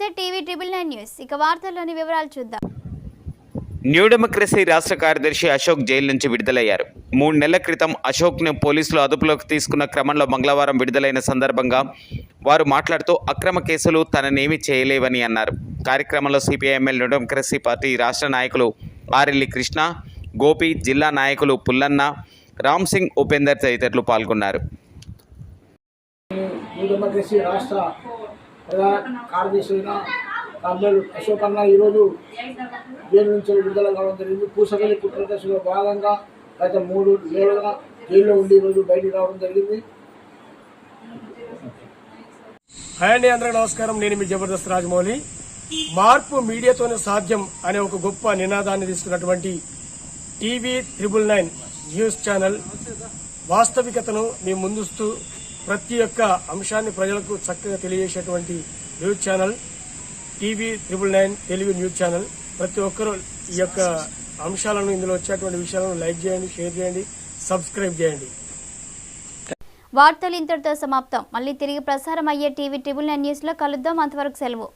నమస్తే TV triple 9 news ఇక వార్తల్లోని వివరాలు చూద్దాం. న్యూ డెమోక్రసీ రాష్ట్ర కార్యదర్శి అశోక్ జైలు నుంచి విడుదలయ్యారు. 3 నెలల క్రితం అశోక్ను పోలీసులు అదుపులోకి తీసుకున్న క్రమంలో మంగళవారం విడుదలైన సందర్భంగా వారు మాట్లాడుతూ అక్రమ కేసులు తననేమీ చేయలేవని అన్నారు. కార్యక్రమంలో సిపిఐఎంఎల్ న్యూ డెమోక్రసీ పార్టీ రాష్ట్ర నాయకులు ఆరెల్లి కృష్ణ, గోపి, జిల్లా నాయకులు పుల్లన్న, రామ్ సింగ్, ఉపేందర్ తదితరులు పాల్గొన్నారు. న్యూ డెమోక్రసీ రాష్ట్ర ప్రధాన కార్యదర్శి కామ్రేడ్ అశోక్ అన్న ఈరోజు జైలు నుంచి విడుదల కావడం జరిగింది. పూసగలి కుట్ర దశలో భాగంగా గత 3 నెలలుగా జైల్లో ఉండి ఈరోజు బయటికి రావడం జరిగింది. హాయ్ అండి, అందరికీ నమస్కారం. నేను మీ జబర్దస్త్ రాజమౌళి. మార్పు మీడియాతోనే సాధ్యం అనే ఒక గొప్ప నినాదాన్ని తీసుకున్నటువంటి టీవీ 999 న్యూస్ ఛానల్ వాస్తవికతను మీ ముందుస్తూ ప్రతి ఒక్క అంశాన్ని ప్రజలకు చక్కగా తెలియజేసేటువంటి news channel TV 999 Telugu news channel. ప్రతి ఒక్కరూ ఈ యొక్క అంశాలను, ఇందులో వచ్చేటువంటి విషయాలను లైక్ చేయండి, షేర్ చేయండి, సబ్స్క్రైబ్ చేయండి. వార్తలు ఇంతటితో సమాప్తం. మళ్ళీ తిరిగి ప్రసారం అయ్యే టీవీ ట్రిబుల్ 9 న్యూస్ లో కలుద్దాం. అంతవరకు సెలవు.